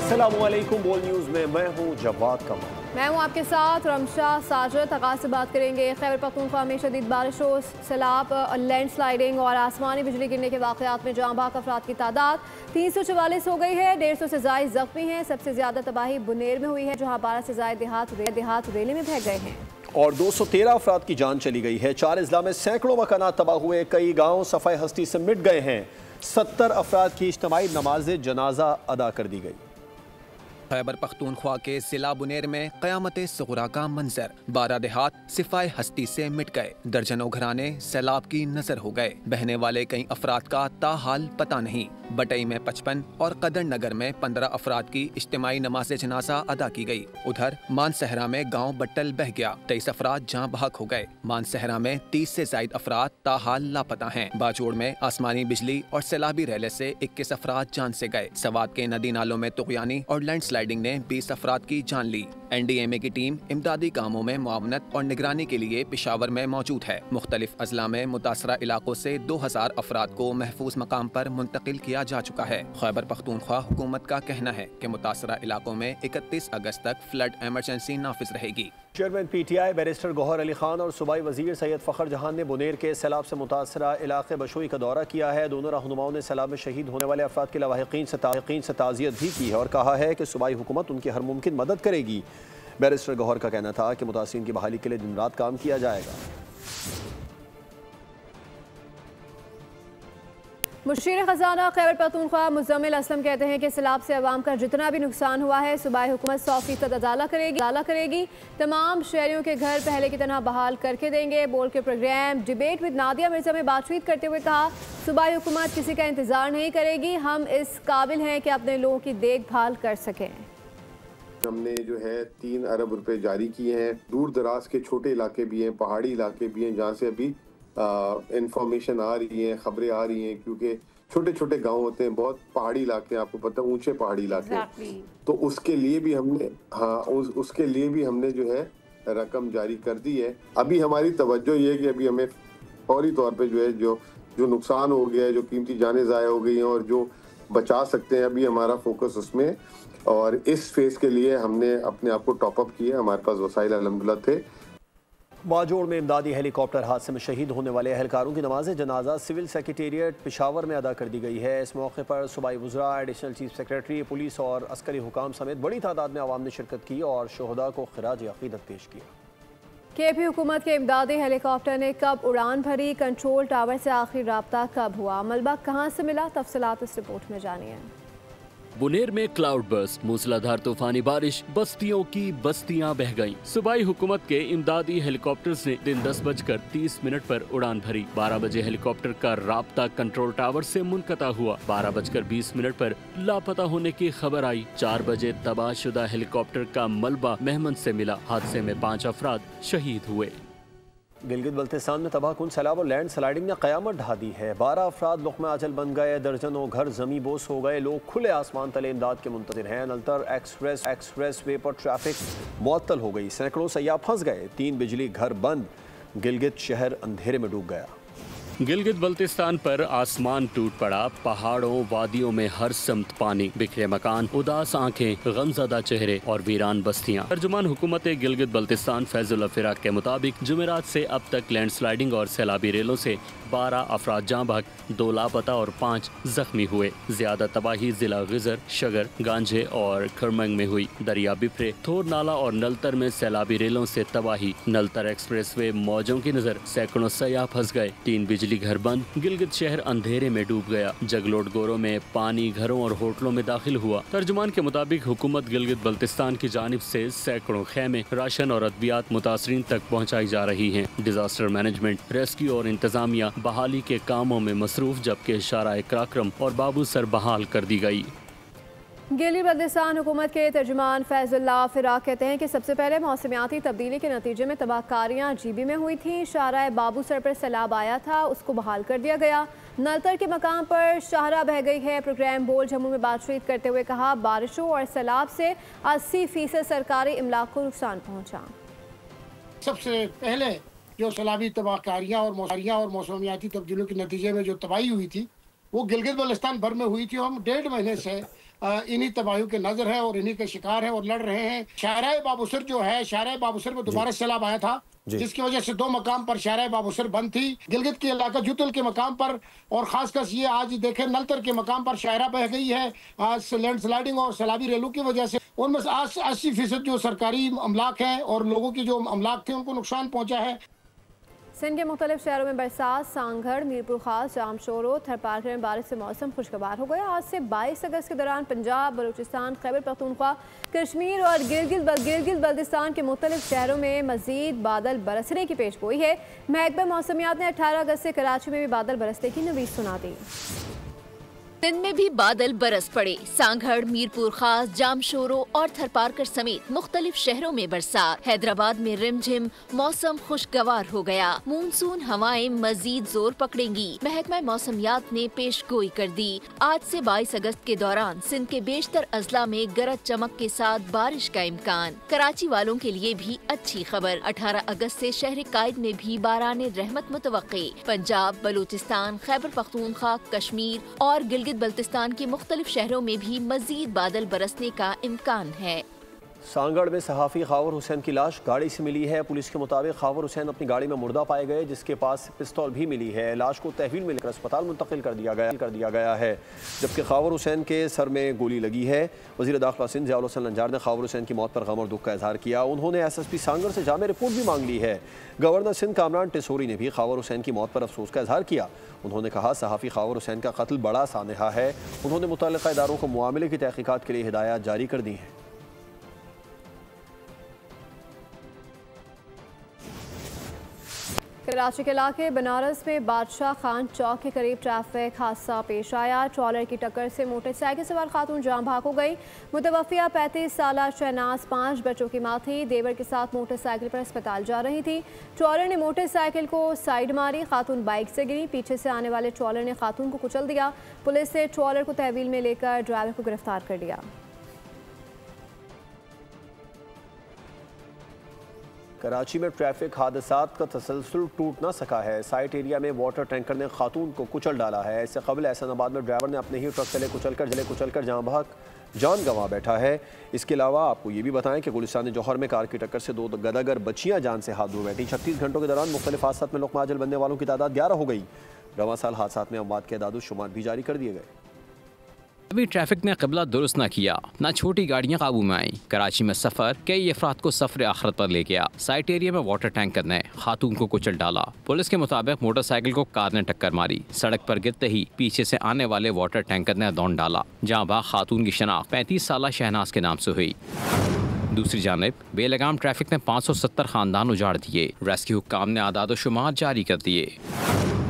अस्सलामुअलैकुम। बोल न्यूज़ में मैं हूँ जवाद कमर। मैं हूँ आपके साथ रमशा साजिद। आगाज़ से बात करेंगे खैबर पख्तूनख्वा में शदीद बारिशों, सैलाब, लैंड स्लाइडिंग और आसमानी बिजली गिरने के वाक़यात में जाँ बहक अफराद की तादाद 344 हो गई है। 150 से ज़ायद ज़ख्मी हैं। सबसे ज़्यादा तबाही बुनेर में हुई है, जहाँ 12 से ज़ायद देहात रेले में बह गए हैं और 213 अफराद की जान चली गई है। 4 अजला में सैकड़ों मकानात तबाह हुए, कई गाँव सफ़ाई हस्ती से मिट गए हैं। 70 अफराद की इज्तिमाई नमाज जनाजा अदा कर दी गई। खैबर पख्तूनख्वा के जिला बुनेर में क़यामत सुग़रा का मंजर। 12 देहात सिफाए हस्ती से मिट गए। दर्जनों घराने सैलाब की नजर हो गए। बहने वाले कई अफराद का ताहाल पता नहीं। बटई में 55 और कदर नगर में 15 अफराद की इज्तिमाई नमाज जनाजा अदा की गई। उधर मानसहरा में गाँव बट्टल बह गया। 23 अफराद जाँ बहक हो गए। मानसहरा में 30 से ज़ायद अफराद ताहाल लापता हैं। बाजोड़ में आसमानी बिजली और सैलाबी रेले से 21 अफराद जान से गए। सवात के नदी नालों में तुग़यानी और लैंड स्लाइडिंग ने 20 अफराद की जान ली। NDMA की टीम इमदादी कामों में मुआवनत और निगरानी के लिए पेशावर में मौजूद है। मुख्तलिफ अजला में मुतासरा इलाकों से 2000 अफराद को महफूज मकाम पर मुंतकिल किया जा चुका है। खैबर पख्तूनख्वा हुकूमत का कहना है कि मुतासरा इलाकों में 31 अगस्त तक फ्लड एमरजेंसी नाफिज रहेगी। Chairman PTI barrister Gauhar Ali Khan और सूबाई वजीर सैयद फ़खर जहान ने बुनेर के सैलाब से मुतासरा इलाके बशोई का दौरा किया है। दोनों रहनुमाओं ने सैलाब में शहीद होने वाले अफराद के लवाहिकीन से ताज़ियत भी की है और कहा है कि सूबाई हुकूमत उनकी हर मुमकिन मदद करेगी। बैरिस्टर गौहर का कहना था कि मुतासिरीन की बहाली के लिए दिन रात काम किया जाएगा। मुशीर खजाना खैबर पख्तूनख्वा मुज़म्मिल असलम कहते हैं कि सैलाब से अवाम का जितना भी नुकसान हुआ है, सूबाई हुकूमत 100% अदाला करेगी। तमाम शहरियों के घर पहले की तरह बहाल करके देंगे। बोल के programme debate with Nadia Mirza में बातचीत करते हुए कहा, सूबाई हुकूमत किसी का इंतज़ार नहीं करेगी। हम इस काबिल हैं कि अपने लोगों की देखभाल कर सकें। हमने जो है 3 अरब रुपए जारी किए हैं। दूर दराज के छोटे इलाके भी हैं, पहाड़ी इलाके भी हैं, जहाँ से अभी इंफॉर्मेशन आ रही है, खबरें आ रही हैं, क्योंकि छोटे छोटे गांव होते हैं, बहुत पहाड़ी इलाके हैं, आपको पता है, ऊंचे पहाड़ी इलाके हैं। तो उसके लिए भी हमने उसके लिए भी हमने जो है रकम जारी कर दी है। अभी हमारी तवज्जो ये है कि अभी हमें फौरी तौर पे जो है जो नुकसान हो गया है, जो कीमती जानें ज़ाया हो गई हैं और जो बचा सकते हैं, अभी हमारा फोकस उसमें। और इस फेज़ के लिए हमने अपने आप को टॉपअप किया। हमारे पास वसाइल अल्हम्दुलिल्लाह थे। बाजोड़ में इमदादी हेलीकॉप्टर हादसे में शहीद होने वाले अहलकारों की नमाज जनाजा सिविल सेक्रेटेरिएट पेशावर में अदा कर दी गई है। इस मौके पर सूबाई वज़रा, एडिशनल चीफ सेक्रेटरी, पुलिस और अस्करी हुकाम समेत बड़ी तादाद में आवाम ने शिरकत की और शोहदा को खिराज अक़ीदत पेश किया। KP हुकूमत के इमदादी हेलीकॉप्टर ने कब उड़ान भरी, कंट्रोल टावर से आखिरी राब्ता कब हुआ, मलबा कहाँ से मिला, तफसीलात इस रिपोर्ट में जानिए। बुनेर में क्लाउड बर्स्ट, मूसलाधार तूफानी बारिश, बस्तियों की बस्तियां बह गईं। सूबाई हुकूमत के इमदादी हेलीकॉप्टर्स ने दिन 10:30 पर उड़ान भरी। 12 बजे हेलीकॉप्टर का राब्ता कंट्रोल टावर से मुनक़ता हुआ। 12:20 पर लापता होने की खबर आई। 4 बजे तबाहशुदा हेलीकॉप्टर का मलबा मेहमन से मिला। हादसे में 5 अफराद शहीद हुए। गिलगित बल्तिस्तान में तबाहकुन सैलाब और लैंड स्लाइडिंग ने क़यामत ढा दी है। 12 अफराद लुक़मा अजल बन गए। दर्जनों घर ज़मी बोस हो गए। लोग खुले आसमान तले इमदाद के मुंतज़िर हैं। नलतर एक्सप्रेस वे पर ट्रैफिक मुअत्तल हो गई। सैकड़ों सयाह फंस गए। 3 बिजली घर बंद। गिलगित शहर अंधेरे में डूब गया। गिलगित बल्तिस्तान पर आसमान टूट पड़ा। पहाड़ों वादियों में हर समत पानी, बिखरे मकान, उदास आंखें, गमज़दा चेहरे और वीरान बस्तियां। तर्जुमान हुकूमत गिलगित बल्तिस्तान फैजुल्लाह फिराक के मुताबिक जुमेरात से अब तक लैंड स्लाइडिंग और सैलाबी रेलों से 12 अफराद जाँ बहक, 2 लापता और 5 जख्मी हुए। ज्यादा तबाही जिला गिजर, शगर, गांझे और खरमंग में हुई। दरिया बिफरे, थोर नाला और नलतर में सैलाबी रेलों से तबाही। नलतर एक्सप्रेस वे मौजों की नजर, सैकड़ों सयाह फंस गए। 3 बिजली घर बंद। गिलगित शहर अंधेरे में डूब गया। जगलोट गोरों में पानी घरों और होटलों में दाखिल हुआ। तर्जुमान के मुताबिक हुकूमत गिलगित बल्तिस्तान की जानिब से सैकड़ों खैमे, राशन और अद्वियात मुतासरीन तक पहुँचाई जा रही हैं। डिजास्टर मैनेजमेंट, रेस्क्यू और इंतजामिया बहाली के कामों में मसरूफ, जबकि शारा कराक्रम और बाबू सर बहाल कर दी गई। गिलगित बल्तिस्तान हुकूमत के तर्जुमान फैजुल्लाह फिराक कहते हैं कि सबसे पहले मौसमियाती तब्दीली के नतीजे में तबाहकारियाँ GB में हुई थी। शाहराह बाबू सर पर सैलाब आया था, उसको बहाल कर दिया गया। नलतर के मकाम पर शाहरा बह गई है। प्रोग्राम बोल जम्मू में बातचीत करते हुए कहा, बारिशों और सैलाब से 80% सरकारी इमलाक को नुकसान पहुँचा। सबसे पहले जो सैलाबी तबाहकारियाँ और मौसमियाती तब्दीलियों के नतीजे में जो तबाही हुई थी, वो गिलगित बल्तिस्तान भर में हुई थी। हम 1.5 महीने से इन्हीं तबाहियों के नजर है और इन्हीं के शिकार है और लड़ रहे हैं। शाहराह बाबूसर जो है, शाहराह बाबूसर में दोबारा सैलाब आया था, जिसकी वजह से 2 मकाम पर शाहराह बाबूसर बंद थी। गिलगित के इलाका जुतल के मकाम पर और खासकर ये आज देखें नलतर के मकाम पर शाहरा बह गई है आज लैंड स्लाइडिंग और सैलाबी रेलू की वजह से। उनमें से 80% जो सरकारी अमलाक हैं और लोगों की जो अमलाक थे उनको नुकसान पहुंचा है। सिंध के मुख्तलिफ शहरों में बरसात, सांगड़, मीरपुर खास, जामशोरो, थरपारकर में बारिश से मौसम खुशगवार हो गया। आज से 22 अगस्त के दौरान पंजाब, बलूचिस्तान, खैबर पख्तूनख्वा, कश्मीर और गिलगित बल्तिस्तान के मुख्तलिफ शहरों में मजीद बादल बरसने की पेशगोई है। महकमा मौसमियात ने 18 अगस्त से कराची में भी बादल बरसने की नवीद सुना दी। सिंध में भी बादल बरस पड़े। सांगड़, मीरपुर खास, जामशोरो और थरपारकर समेत मुख्तलिफ शहरों में बरसात। हैदराबाद में रिमझिम, मौसम खुशगवार हो गया। मानसून हवाएं मजीद जोर पकड़ेंगी। महकमा मौसमियात ने पेशगोई कर दी। आज से 22 अगस्त के दौरान सिंध के बेशतर अजला में गरज चमक के साथ बारिश का इम्कान। कराची वालों के लिए भी अच्छी खबर। 18 अगस्त से शहर कायद में भी बाराने रहमत मुतवक्की। पंजाब, बलूचिस्तान, खैबर पख्तूनख्वा, कश्मीर और गिलगित बल्तिस्तान के मुख्तलिफ शहरों में भी मजीद बादल बरसने का इम्कान है। सांगड़ में सहाफ़ी खावर हुसैन की लाश गाड़ी से मिली है। पुलिस के मुताबिक खावर हुसैन अपनी गाड़ी में मुर्दा पाए गए, जिसके पास पिस्तौल भी मिली है। लाश को तहवील में लेकर अस्पताल मुंतकिल कर दिया गया है, जबकि खावर हुसैन के सर में गोली लगी है। वज़ीर दाखिला सिंध ज़ियाउल हसन लंजार ने खावर हुसैन की मौत पर गम और दुख का इजहार किया। उन्होंने SSP सांगड़ से जामे रिपोर्ट भी मांग ली है। गवर्नर सिंध कामरान टिसोरी ने भी खावर हुसैन की मौत पर अफसोस का इजहार किया। उन्होंने कहा सहाफ़ी खावर हुसैन का कत्ल बड़ा सानहा है। उन्होंने मुतल्लिक़ा इदारों को मामले की तहक़ीक़ात के लिए हिदायत जारी कर दी हैं। कराची के इलाके बनारस में बादशाह खान चौक के करीब ट्रैफिक हादसा पेश आया। ट्रॉलर की टक्कर से मोटरसाइकिल सवार खातून जान भाग हो गई। मुतवफ़िया 35 साला शहनाज 5 बच्चों की मां थी। देवर के साथ मोटरसाइकिल पर अस्पताल जा रही थी। ट्रॉलर ने मोटरसाइकिल को साइड मारी। खातून बाइक से गिरी। पीछे से आने वाले ट्रॉलर ने खातून को कुचल दिया। पुलिस ने ट्रॉलर को तहवील में लेकर ड्राइवर को गिरफ्तार कर लिया। कराची में ट्रैफिक हादसात का तसलसल टूट ना सका है। साइट एरिया में वाटर टैंकर ने खातून को कुचल डाला है। इससे कबल एहसानाबाद में ड्राइवर ने अपने ही ट्रक तले कुचलकर जान गंवा बैठा है। इसके अलावा आपको ये भी बताएं कि गुलिस्तान जौहर में कार की टक्कर से 2 गदागर बच्चियां जान से हाथ धो बैठी। 36 घंटों के दौरान मुख्तलिफ हादसात में लुक़मा अजल बनने वालों की तादाद 11 हो गई। रवां साल हादसात में अमवात के अदाद शुमार भी जारी कर दिए गए। अभी ट्रैफिक ने क़िबला दुरुस्त न किया, न छोटी गाड़ियां काबू में आई। कराची में सफर कई अफराद को सफर आखिरत पर ले गया। साइट एरिया में वाटर टैंकर ने खातून को कुचल डाला। पुलिस के मुताबिक मोटरसाइकिल को कार ने टक्कर मारी। सड़क पर गिरते ही पीछे से आने वाले वाटर टैंकर ने दौड़ डाला। जहां बाग खातून की शनाख्त 35 साला शहनाज के नाम से हुई। दूसरी जानिब बेलगाम ट्रैफिक ने 570 खानदान उजाड़ दिए। रेस्क्यू हुक्काम ने आदाद शुमार जारी कर दिए।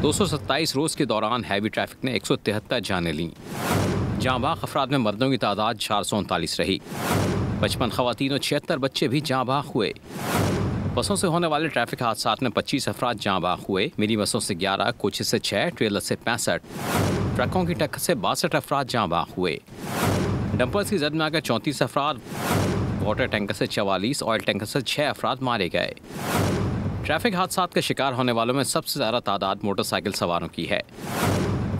227 रोज के दौरान हैवी ट्रैफिक ने 173 जानें लीं। जहाँ बाग अफराद में मर्दों की तादाद 439 रही। 55 खवातीन और 76 बच्चे भी जहाँ बाग हुए। बसों से होने वाले ट्रैफिक हादसात में 25 अफराद जहाँ बाग हुए। मिनी बसों से 11, कोचेस से 6, ट्रेलर से 65, ट्रकों की टक्कर से 62 अफराद जहाँ बाग हुए। डंपर्स की जद में आकर 34 अफराद, वाटर टैंकर से 44, ऑयल टैंकर से 6 अफराद मारे गए। ट्रैफिक हादसात का शिकार होने वालों में सबसे ज़्यादा तादाद मोटरसाइकिल सवारों की है।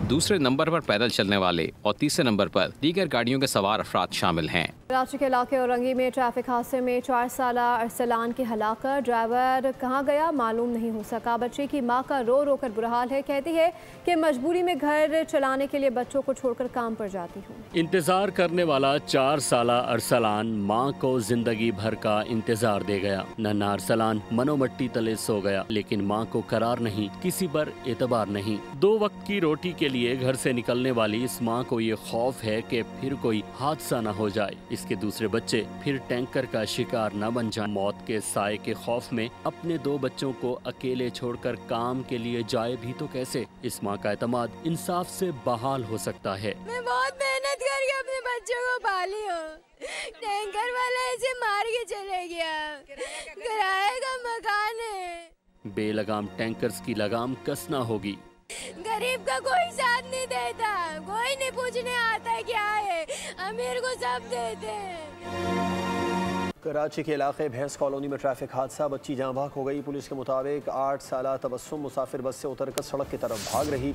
दूसरे नंबर पर पैदल चलने वाले और तीसरे नंबर पर दीगर गाड़ियों के सवार अफराद शामिल हैं। कराची के इलाके औरंगी में ट्रैफिक हादसे में 4 साला अरसलान की हलाकत। ड्राइवर कहाँ गया मालूम नहीं हो सका। बच्चे की मां का रो रो कर बुरा हाल है। कहती है कि मजबूरी में घर चलाने के लिए बच्चों को छोड़कर काम पर जाती हूँ। इंतजार करने वाला 4 साला अरसलान माँ को जिंदगी भर का इंतजार दे गया। नन्हा अरसलान मनोमट्टी तले सो गया, लेकिन माँ को करार नहीं, किसी पर एतबार नहीं। 2 वक्त की रोटी के लिए घर से निकलने वाली इस माँ को ये खौफ है कि फिर कोई हादसा न हो जाए, इसके दूसरे बच्चे फिर टैंकर का शिकार न बन जाए। मौत के साए के खौफ में अपने 2 बच्चों को अकेले छोड़कर काम के लिए जाए भी तो कैसे। इस माँ का एतमाद इंसाफ से बहाल हो सकता है। मैं बहुत मेहनत करके अपने बच्चों को पाली हूँ। टैंकर वाला ऐसे मार के चले गया। किराए का मकान है। बेलगाम टैंकर्स की लगाम कसना होगी। गरीब का कोई साथ नहीं देता, कोई नहीं पूछने आता क्या है। अमीर को सब देते हैं। कराची के इलाके भैंस कॉलोनी में ट्रैफिक हादसा, बच्ची जाँ भाग हो गई। पुलिस के मुताबिक 8 साला तबस्सुम मुसाफिर बस से उतरकर सड़क की तरफ भाग रही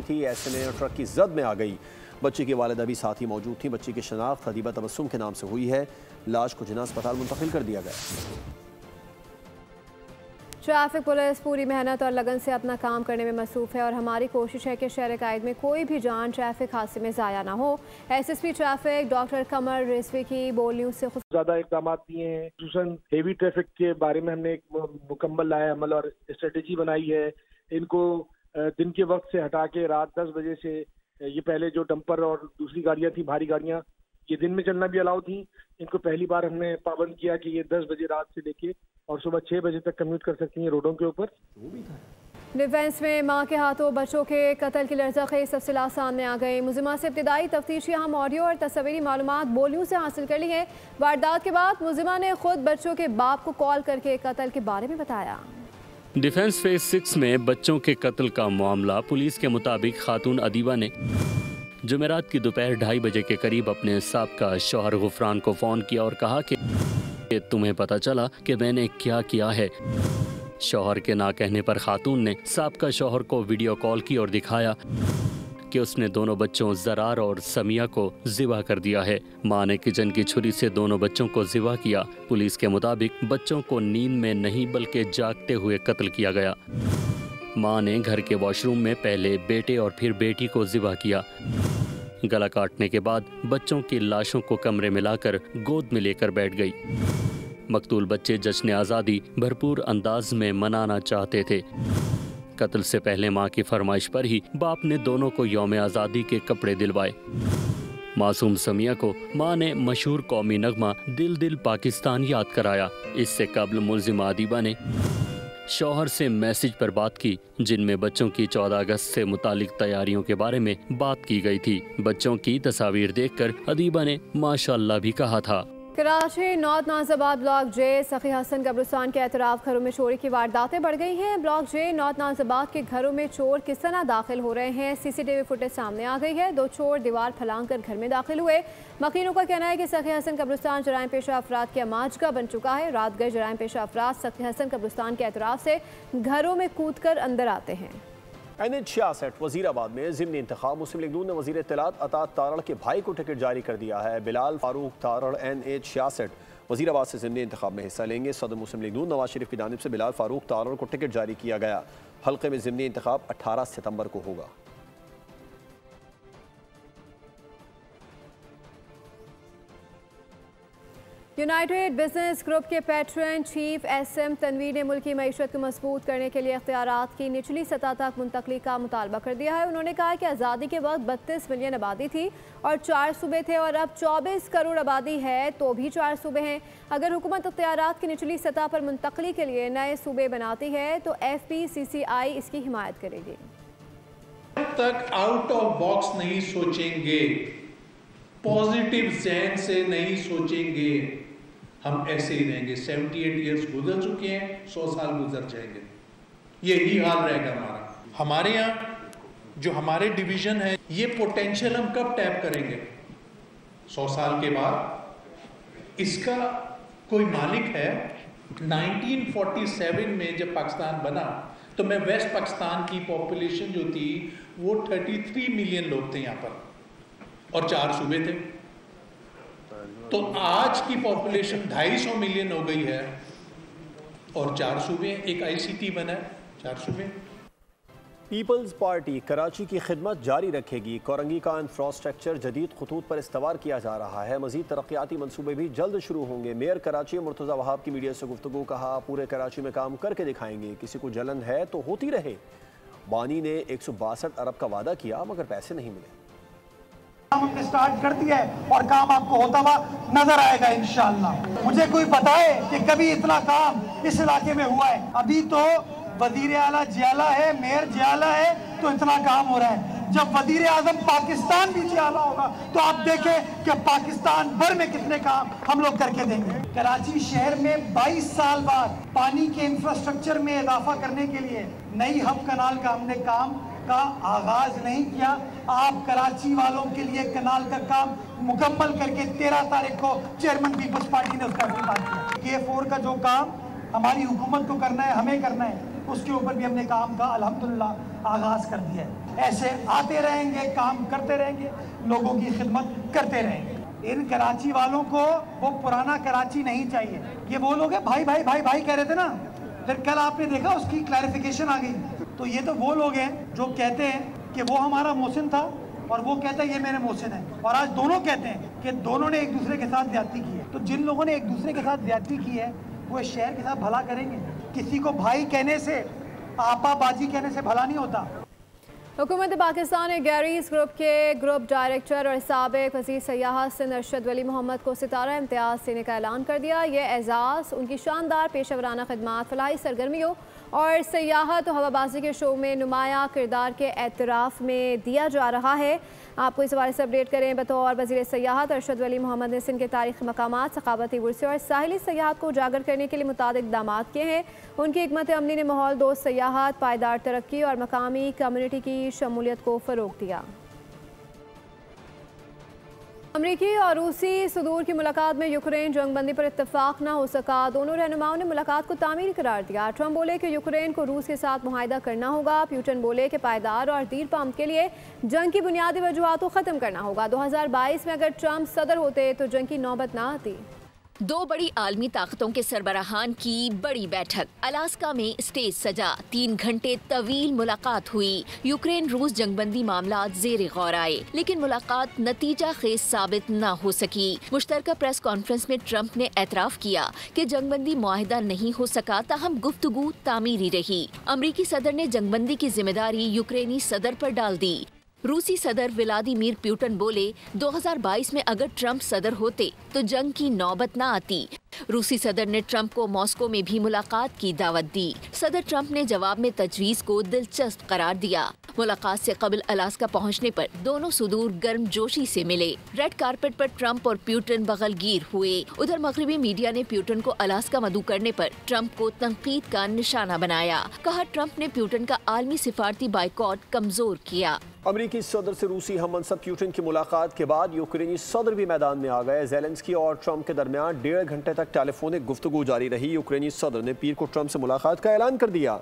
थी। ऐसे में ट्रक की जद में आ गई। बच्ची की वालिदा भी साथ ही मौजूद थी। बच्ची की शनाख्त हदीबा तबस्सुम के नाम से हुई है। लाश को जिना अस्पताल मुंतकिल कर दिया गया। ट्रैफिक पुलिस पूरी मेहनत और लगन से अपना काम करने में मसरूफ़ है और हमारी कोशिश है कि शहर कायद में कोई भी जान ट्रैफिक हादसे में ज़ाया ना हो। SSP ट्रैफिक डॉक्टर कमर रिजवी की बोलियों से ज़्यादा इक़दाम किए हैं। खसूसन हेवी ट्रैफिक के बारे में हमने एक मुकम्मल लाया अमल और स्ट्रेटजी बनाई है। इनको दिन के वक्त से हटा के रात 10 बजे से, ये पहले जो डंपर और दूसरी गाड़ियाँ थी, भारी गाड़ियाँ, ये दिन में चलना भी अलाउ थी। इनको पहली बार हमने पाबंद किया कि ये 10 बजे रात से लेके और सुबह 6 बजे तक कम्यूट कर सकती हैं रोडों के ऊपर। डिफेंस में मां के हाथों बच्चों के कत्ल की लर्ज़ाखेज़ तफसीलात सामने आ गई। मुलजिमा से इब्तिदाई तफ्तीश की हम ऑडियो और तस्वीरी मालूमात बोलियों से हासिल कर ली है। वारदात के बाद मुलजिमा ने खुद बच्चों के बाप को कॉल करके कत्ल के बारे में बताया। डिफेंस फेज 6 में बच्चों के कत्ल का मामला। पुलिस के मुताबिक खातून अदीबा ने जुमेरात की दोपहर 2:30 बजे के करीब अपने साबका शौहर गुफरान को फ़ोन किया और कहा कि तुम्हें पता चला कि मैंने क्या किया है। शौहर के ना कहने पर खातून ने साबका शौहर को वीडियो कॉल की और दिखाया कि उसने दोनों बच्चों ज़रार और समिया को ज़िबा कर दिया है। मां ने किचन की छुरी से दोनों बच्चों को ज़िबा किया। पुलिस के मुताबिक बच्चों को नींद में नहीं बल्कि जागते हुए कत्ल किया गया। मां ने घर के वॉशरूम में पहले बेटे और फिर बेटी को ज़िबा किया। गला काटने के बाद बच्चों की लाशों को कमरे में लाकर गोद में लेकर बैठ गई। मकतूल बच्चे जश्न आज़ादी भरपूर अंदाज में मनाना चाहते थे। कत्ल से पहले मां की फरमाइश पर ही बाप ने दोनों को यौम आज़ादी के कपड़े दिलवाए। मासूम समिया को मां ने मशहूर कौमी नगमा दिल दिल पाकिस्तान याद कराया। इससे कबल मुलजिमा अदीबा ने शौहर से मैसेज पर बात की, जिनमें बच्चों की 14 अगस्त से मुतालिक तैयारियों के बारे में बात की गई थी। बच्चों की तस्वीर देखकर अदीबा ने माशाअल्लाह भी कहा था। कराची नॉर्थ नाज़ाबाद ब्लॉक जे सखी हसन कब्रिस्तान के एतराफ घरों में चोरी की वारदातें बढ़ गई हैं। ब्लॉक जे नॉर्थ नाज़ाबाद के घरों में चोर किस तरह दाखिल हो रहे हैं, CCTV फुटेज सामने आ गई है। 2 चोर दीवार फलांग कर घर में दाखिल हुए। मकीनों का कहना है कि सखी हसन कब्रिस्तान जराइम पेशा अफराद की अमाजगा बन चुका है। रात गए जराइम पेशा अफराद सखी हसन कब्रिस्तान के एतराफ से घरों में कूद कर अंदर आते हैं। NH66 वजीराबाद में ज़िमनी इंतखाब। मुस्लिम लीग नून ने वज़ीर इत्तलात अतात तारड़ के भाई को टिकट जारी कर दिया है। बिलाल फारूक तारड़ NH66 वजीराबाद से ज़िमनी इंतखाब में हिस्सा लेंगे। सदर मुस्लिम लीग नून नवाज शरीफ की जानिब से बिलाल फारूक तारड़ को टिकट जारी किया गया। हल्के में ज़िमनी इंतखाब 18 सितंबर को होगा। यूनाइटेड बिजनेस ग्रुप के पैट्रन चीफ SM तनवीर ने मुल्क की मईशत को मजबूत करने के लिए इख्तियारात की निचली सतह तक मुंतकली का मुतालबा कर दिया है। उन्होंने कहा कि आज़ादी के वक्त 32 मिलियन आबादी थी और 4 सूबे थे और अब 24 करोड़ आबादी है तो भी 4 सूबे हैं। अगर हुकूमत इख्तियारात की निचली सतह पर मुंतकली के लिए नए सूबे बनाती है तो FPCCI इसकी हिमायत करेगी। जब तक आउट ऑफ बॉक्स नहीं सोचेंगे, पॉजिटिव ज़हन से नहीं सोचेंगे, हम ऐसे ही रहेंगे। 78 ईयर्स गुजर चुके हैं, 100 साल गुजर जाएंगे, यही हाल रहेगा हमारा। हमारे यहाँ जो हमारे डिवीजन है, ये पोटेंशियल हम कब टैप करेंगे? 100 साल के बाद। इसका कोई मालिक है? 1947 में जब पाकिस्तान बना तो मैं वेस्ट पाकिस्तान की पॉपुलेशन जो थी वो 33 मिलियन लोग थे यहाँ पर और 4 सूबे थे। तो आज की पॉपुलेशन 250 मिलियन हो गई है और 4 सूबे, एक ICT बना है, 4 सूबे। पीपल्स पार्टी कराची की खिदमत जारी रखेगी। कोरंगी का इंफ्रास्ट्रक्चर जदीद खतूत पर इस्तेमाल किया जा रहा है। मजीद तरक्याती मनसूबे भी जल्द शुरू होंगे। मेयर कराची मुर्तज़ा वहाब की मीडिया से गुफ्तगू। कहा, पूरे कराची में काम करके दिखाएंगे, किसी को जलन है तो होती रहे। बानी ने 162 अरब का वादा किया मगर पैसे नहीं मिले। हमने स्टार्ट कर दिया है और काम आपको होता हुआ नजर आएगा इंशाअल्लाह। मुझे कोई बताए कि कभी इतना काम इस इलाके में हुआ है? अभी तो वजीर आला जियाला है, मेयर जियाला है तो इतना काम हो रहा है। जब वजीर आजम पाकिस्तान भी जियाला होगा तो आप देखें कि पाकिस्तान भर में कितने काम हम लोग करके देंगे। कराची शहर में 22 साल बाद पानी के इंफ्रास्ट्रक्चर में इजाफा करने के लिए नई हब कनाल का हमने काम का आगाज नहीं किया। आप कराची वालों के लिए कनाल का काम मुकम्मल करके 13 तारीख को चेयरमैन पीपल्स पार्टी ने उसका इस्तेमाल किया। K4 का जो काम हमारी हुकूमत को करना है, हमें करना है, उसके ऊपर भी हमने काम का अल्हम्दुलिल्लाह आगाज कर दिया है। ऐसे आते रहेंगे, काम करते रहेंगे, लोगों की खिदमत करते रहेंगे। इन कराची वालों को वो पुराना कराची नहीं चाहिए। ये वो लोग हैं भाई भाई भाई भाई कह रहे थे ना, फिर कल आपने देखा उसकी क्लैरिफिकेशन आ गई। तो ये तो वो लोग हैं जो कहते हैं कि वो हमारा मोहसिन था और वो कहता है ये मेरे मोहसिन है, और आज दोनों कहते हैं कि दोनों ने एक दूसरे के साथ ज्यादती की है। तो जिन लोगों ने एक दूसरे के साथ ज्यादती की है वो इस शहर के साथ भला करेंगे। किसी को भाई कहने से, आपा बाजी कहने से भला नहीं होता। हुकूमत पाकिस्तान ने गैरीज ग्रुप के ग्रुप डायरेक्टर और साबिक वज़ीर सयाहत सिंध अरशद वली मोहम्मद को सितारा इम्तियाज़ देने का ऐलान कर दिया। ये एजाज़ उनकी शानदार पेशेवराना खिदमात, फलाही सरगर्मियों और सयाहत और हवाबाजी के शो में नुमाया किरदार के एतराफ़ में दिया जा रहा है। आपको इस हवाले से अपडेट करें। बतौर वज़ीर सयाहत अरशद वली मोहम्मद ने सिंध के तारीख़ी मकामात, सकाफती वर्से और साहिली सयाहत को उजागर करने के लिए मुताबिक इक़दाम किए हैं। उनकी हिकमत अमली ने माहौल दोस्त सयाहत, पायदार तरक्की और मकामी कम्युनिटी की शमूलियत को फ़रोग़ दिया। अमरीकी और रूसी सदूर की मुलाकात में यूक्रेन जंगबंदी पर इत्तफाक न हो सका। दोनों रहनुमाओं ने मुलाकात को तामीरी करार दिया। ट्रंप बोले कि यूक्रेन को रूस के साथ मुआहिदा करना होगा। प्यूटन बोले कि पायदार और दीर पाम के लिए जंग की बुनियादी वजूहात को ख़त्म करना होगा। 2022 में अगर ट्रंप सदर होते तो जंग की नौबत ना आती। दो बड़ी आलमी ताकतों के सरबराहान की बड़ी बैठक, अलास्का में स्टेज सजा, 3 घंटे तवील मुलाकात हुई। यूक्रेन रूस जंगबंदी मामला ज़ेर गौर आए, लेकिन मुलाकात नतीजा खेज साबित न हो सकी। मुश्तरका प्रेस कॉन्फ्रेंस में ट्रंप ने एतराफ़ किया कि जंगबंदी मुआहिदा नहीं हो सका, ताहम गुफ्तगू तामीरी रही। अमरीकी सदर ने जंगबंदी की जिम्मेदारी यूक्रेनी सदर पर डाल दी। रूसी सदर व्लादिमीर पुतिन बोले 2022 में अगर ट्रंप सदर होते तो जंग की नौबत न आती। रूसी सदर ने ट्रंप को मॉस्को में भी मुलाकात की दावत दी। सदर ट्रंप ने जवाब में तजवीज़ को दिलचस्प करार दिया। मुलाकात से कबल अलास्का पहुंचने पर दोनों सुदूर गर्मजोशी से मिले। रेड कारपेट पर ट्रंप और पुतिन बगलगीर हुए। उधर मगरबी मीडिया ने पुतिन को अलास्का मदऊ करने पर ट्रंप को तनकीद का निशाना बनाया। कहा ट्रंप ने पुतिन का आलमी सिफारती बाइकॉट कमजोर किया। अमरीकी सदर से रूसी हममनसब पुतिन की मुलाकात के बाद यूक्रेनी सदर भी मैदान में आ गए। ज़ेलेंस्की और ट्रंप के दरमियान 1.5 घंटे तक टेलीफोनिक गुफ्तगू जारी रही। यूक्रेनी सदर ने पीर को ट्रंप से मुलाकात का ऐलान कर दिया।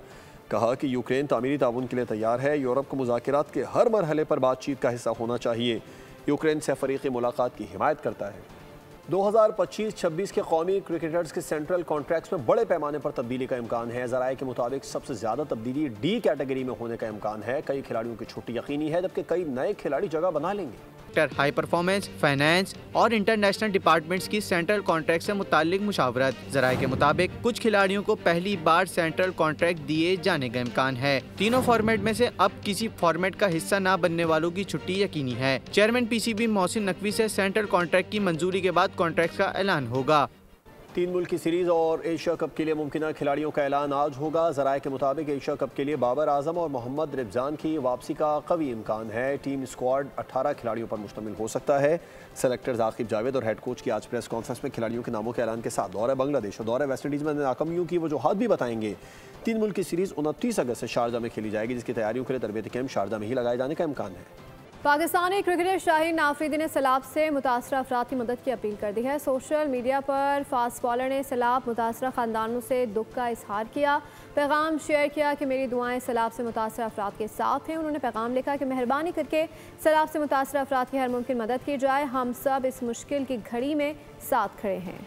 कहा कि यूक्रेन तामीरी ताउन के लिए तैयार है। यूरोप को मुज़ाकरात के हर मरहले पर बातचीत का हिस्सा होना चाहिए। यूक्रेन से फरीक़ी मुलाकात की हिमायत करता है। 2025-26 के कौमी क्रिकेटर्स के सेंट्रल कॉन्ट्रैक्ट्स में बड़े पैमाने पर तब्दीली का इम्कान है। ज़राए के मुताबिक सबसे ज़्यादा तब्दीली डी कैटेगरी में होने का इम्कान है। कई खिलाड़ियों की छुट्टी यकीनी है, जबकि कई नए खिलाड़ी जगह बना लेंगे। हाई परफॉर्मेंस, फाइनेंस और इंटरनेशनल डिपार्टमेंट्स की सेंट्रल कॉन्ट्रैक्ट से मुताल्लिक मुशावरत। ज़राए के मुताबिक कुछ खिलाड़ियों को पहली बार सेंट्रल कॉन्ट्रैक्ट दिए जाने का इम्कान है। तीनों फॉर्मेट में से अब किसी फॉर्मेट का हिस्सा न बनने वालों की छुट्टी यकीनी है। चेयरमैन पीसीबी मोहसिन नकवी से सेंट्रल कॉन्ट्रैक्ट की मंजूरी के बाद कॉन्ट्रैक्ट का ऐलान होगा। 3 मुल्क की सीरीज और एशिया कप के लिए मुमकिन खिलाड़ियों का ऐलान आज होगा। ज़राए के मुताबिक एशिया कप के लिए बाबर आजम और मोहम्मद रिजवान की वापसी का कवी इम्कान है। टीम स्क्वाड 18 खिलाड़ियों पर मुश्तमिल हो सकता है। सेलेक्टर आकिब जावेद और हेड कोच की आज प्रेस कॉन्फ्रेंस में खिलाड़ियों के नामों के ऐलान के साथ दौरे बांग्लादेश और दौरे वेस्टइंडीज़ में नाकामियों की वजूहात भी बताएंगे। 3 मुल्क की सीरीज 29 अगस्त से शारजा में खेली जाएगी, जिसकी तैयारियों के लिए तरबियती कैंप शारजा में ही लगाए जाने का इम्कान है। पाकिस्तानी क्रिकेटर शाहीन आफरीदी ने सैलाब से मुतासरा अफराद की मदद की अपील कर दी है। सोशल मीडिया पर फास्ट बॉलर ने सैलाब मुतासरा ख़ानदानों से दुख का इजहार किया। पैगाम शेयर किया कि मेरी दुआएं सैलाब से मुतासरा अफराद के साथ हैं। उन्होंने पैगाम लिखा कि मेहरबानी करके सैलाब से मुतासरा अफराद की हर मुमकिन मदद की जाए। हम सब इस मुश्किल की घड़ी में साथ खड़े हैं।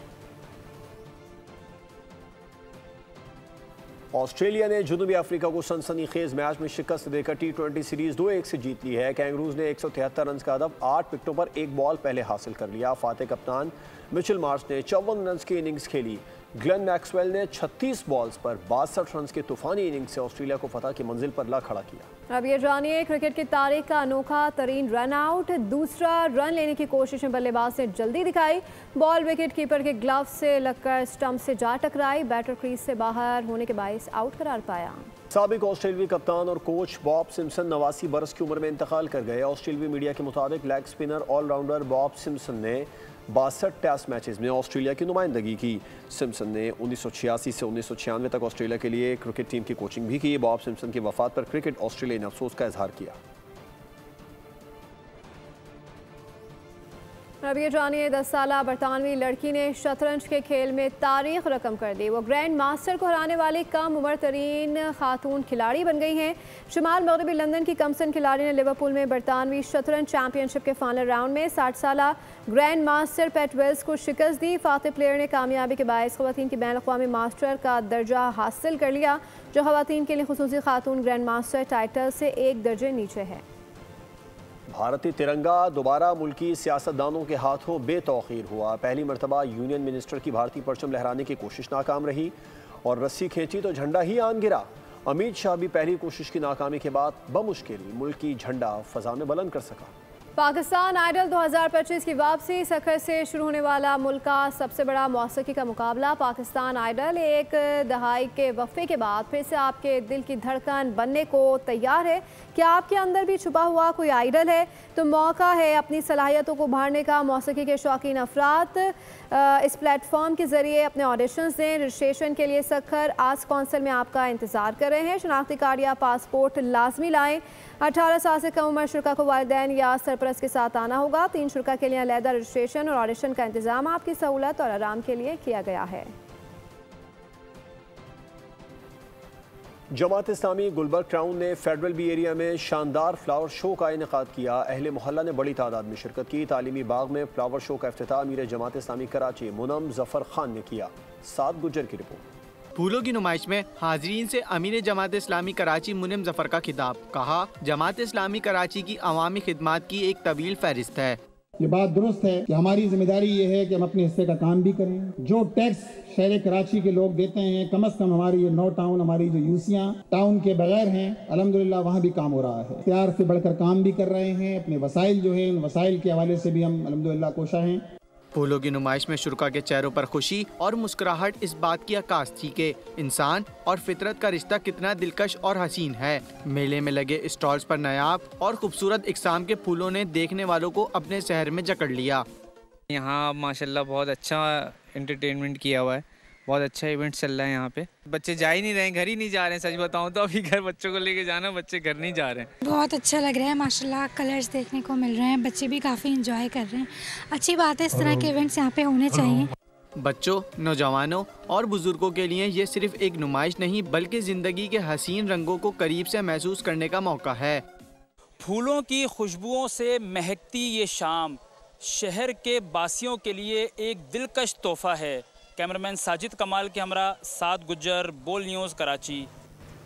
ऑस्ट्रेलिया ने जनूबी अफ्रीका को सनसनीखेज मैच में शिकस्त देकर T20 सीरीज 2-1 से जीत ली है। कैंगरूज ने 173 रन का हदफ 8 विकेटों पर 1 बॉल पहले हासिल कर लिया। फातेह कप्तान मिचेल मार्श ने 54 रन की इनिंग्स खेली। ग्लेन मैक्सवेल ने 36 बॉल्स पर 62 रन की तूफानी इनिंग्स से ऑस्ट्रेलिया को फतह की मंजिल पर ला खड़ा किया। अब ये जानिए क्रिकेट की तारीख का अनोखा तरीन रन आउट। दूसरा रन लेने की कोशिश में बल्लेबाज ने जल्दी दिखाई। बॉल विकेट कीपर के ग्लव से लगकर स्टंप से जा टकराई। बैटर क्रीज से बाहर होने के बायस आउट करार पाया। साबिक ऑस्ट्रेलियावी कप्तान और कोच बॉब सिम्पसन 89 बरस की उम्र में इंतकाल कर गए। ऑस्ट्रेलियावी मीडिया के मुताबिक leg spinner allrounder Bob Simpson ने 62 टेस्ट मैचेस में ऑस्ट्रेलिया की नुमाइंदगी की। सिम्पसन ने 1986 से 1996 तक ऑस्ट्रेलिया के लिए क्रिकेट टीम की कोचिंग भी की। बॉब सिम्पसन की वफात पर क्रिकेट ऑस्ट्रेलिया ने अफसोस का इजहार किया। अब ये जानिए 10 साला बरतानवी लड़की ने शतरंज के खेल में तारीख रकम कर दी। वो ग्रैंड मास्टर को हराने वाली कम उम्र तरीन खातून खिलाड़ी बन गई हैं। शुमाल मगरबी लंदन की कमसन खिलाड़ी ने लिवरपूल में बरतानवी शतरंज चैंपियनशिप के फाइनल राउंड में 60 साला ग्रैंड मास्टर पैट वेल्स को शिकस्त दी। फातिह प्लेयर ने कामयाबी के बायस खवातीन की बैन अक़वामी मास्टर का दर्जा हासिल कर लिया, जो खवातीन के लिए खुसूसी खातून ग्रैंड मास्टर टाइटल से एक दर्जे नीचे है। भारतीय तिरंगा दोबारा मुल्की सियासतदानों के हाथों बेतौकीर हुआ। पहली मरतबा यूनियन मिनिस्टर की भारतीय परचम लहराने की कोशिश नाकाम रही और रस्सी खींची तो झंडा ही आन गिरा। अमित शाह भी पहली कोशिश की नाकामी के बाद बमुश्किल मुल्की झंडा फजा में बुलंद कर सका। पाकिस्तान आइडल 2025 की वापसी। सखर से शुरू होने वाला मुल्क का सबसे बड़ा मौसीकी का मुकाबला पाकिस्तान आइडल एक दहाई के वक्फे के बाद फिर से आपके दिल की धड़कन बनने को तैयार है। क्या आपके अंदर भी छुपा हुआ कोई आइडल है तो मौका है अपनी सलाहियतों को उभारने का। मौसीकी के शौकीन अफराद इस प्लेटफॉर्म के ज़रिए अपने ऑडिशंस दें। रजिस्ट्रेशन के लिए सखर आर्ट्स काउंसिल में आपका इंतज़ार कर रहे हैं। शनाख्ती कार्ड या पासपोर्ट लाजमी लाएं। 18 साल से कम उम्र शुरा को वालिदैन या सरपरस्त के साथ आना होगा। 3 शुरा के लिए अलहदा रजिस्ट्रेशन और ऑडिशन का इंतजाम आपकी सहूलत और आराम के लिए किया गया है। जमात इस्लामी गुलबर्ग टाउन ने फेडरल बी एरिया में शानदार फ्लावर शो का इनेकाद किया। अहले मोहल्ला ने बड़ी तादाद में शिरकत की। तालीमी बाग में फ्लावर शो का इफ्तिताह अमीर जमात इस्लामी कराची मुनम जफर खान ने किया। साद गुज्जर की रिपोर्ट। फूलों की नुमाइश में हाजरीन से अमीर जमात इस्लामी कराची मुनम जफर का खिताब। कहा, जमात इस्लामी कराची की अवामी खिदमात की एक तवील फहरिस्त है। ये बात दुरुस्त है कि हमारी जिम्मेदारी ये है कि हम अपने हिस्से का काम भी करें। जो टैक्स शहर कराची के लोग देते हैं, कम से कम हमारी ये 9 टाउन, हमारी जो यूसियाँ टाउन के बगैर हैं, अल्हम्दुलिल्लाह वहाँ भी काम हो रहा है। प्यार से बढ़कर काम भी कर रहे हैं। अपने वसाइल जो है, उन वसाइल के हवाले से भी हम अल्हम्दुलिल्लाह कोशा हैं। फूलों की नुमाइश में शुरका के चेहरों पर खुशी और मुस्कुराहट इस बात की अक्कास थी कि इंसान और फितरत का रिश्ता कितना दिलकश और हसीन है। मेले में लगे स्टॉल्स पर नायाब और खूबसूरत इकसाम के फूलों ने देखने वालों को अपने शहर में जकड़ लिया। यहाँ माशाल्लाह बहुत अच्छा एंटरटेनमेंट किया हुआ है। बहुत अच्छा इवेंट चल रहा है यहाँ पे। बच्चे जा ही नहीं रहे हैं, घर ही नहीं जा रहे हैं। सच बताऊँ तो अभी घर बच्चों को लेके जाना, बच्चे घर नहीं जा रहे हैं। बहुत अच्छा लग रहा है माशाल्लाह, कलर्स देखने को मिल रहे हैं। बच्चे भी काफ़ी एंजॉय कर रहे हैं। अच्छी बात है, इस तरह के इवेंट्स यहाँ पे होने चाहिए। बच्चों, नौजवानों और बुजुर्गों के लिए ये सिर्फ एक नुमाइश नहीं बल्कि जिंदगी के हसीन रंगों को करीब से महसूस करने का मौका है। फूलों की खुशबुओं से महकती ये शाम शहर के बासियों के लिए एक दिलकश तोहफा है। कैमरामैन साजिद कमाल के हमरा साद गुज्जर, बोल न्यूज़ कराची।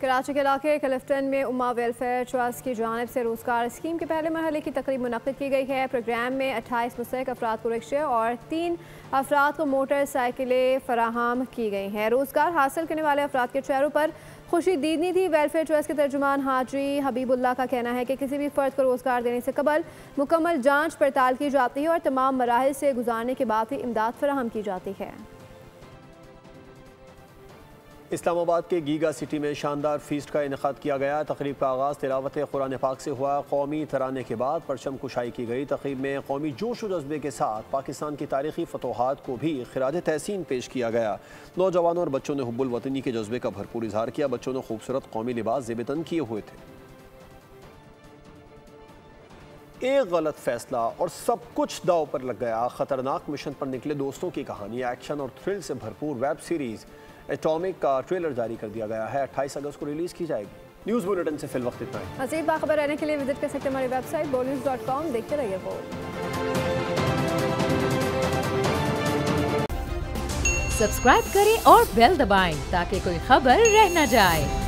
कराची के इलाके क्लिफ्टन में उम्मा वेलफेयर ट्रस्ट की जानिब से रोज़गार स्कीम के पहले मरहले की तकरीब मुनक़्क़िद की गई है। प्रोग्राम में 28 मुस्तहिक़ अफराद को रिक्शे और 3 अफराद को मोटरसाइकिलें फराहम की गई हैं। रोज़गार हासिल करने वाले अफराद के चेहरों पर खुशी दीदनी थी। वेलफेयर ट्रस्ट के तर्जुमान हाजी हबीबुल्लाह का कहना है कि किसी भी फ़र्द को रोज़गार देने से कबल मुकम्मल जाँच पड़ताल की जाती है और तमाम मराहिल से गुजारने के बाद ही इमदाद फराहम की जाती है। इस्लामाबाद के गीगा सिटी में शानदार फीस्ट का इनेकाद किया गया। तकरीब का आगाज़ तिलावत कुरान पाक से हुआ। कौमी तराने के बाद परचम कुशाई की गई। तकरीब में कौमी जोश व जज्बे के साथ पाकिस्तान की तारीखी फतोहात को भी खिराज तहसीन पेश किया गया। नौजवानों और बच्चों ने हुब्बुल वतनी के जज्बे का भरपूर इजहार किया। बच्चों ने खूबसूरत कौमी लिबास ज़ेब-ए-तन किए हुए थे। एक गलत फैसला और सब कुछ दाव पर लग गया। खतरनाक मिशन पर निकले दोस्तों की कहानी। एक्शन और थ्रिल से भरपूर वेब सीरीज एटॉमिक का ट्रेलर जारी कर दिया गया है। 28 अगस्त को रिलीज की जाएगी। न्यूज़ बुलेटिन से फिलवक्त इतना ही। मज़ीद बाखबर रहने के लिए विजिट कर सकते हैं हमारी वेबसाइट bolnews.com। देखते रहिए बोल। सब्सक्राइब करें और बेल दबाएं ताकि कोई खबर रह न जाए।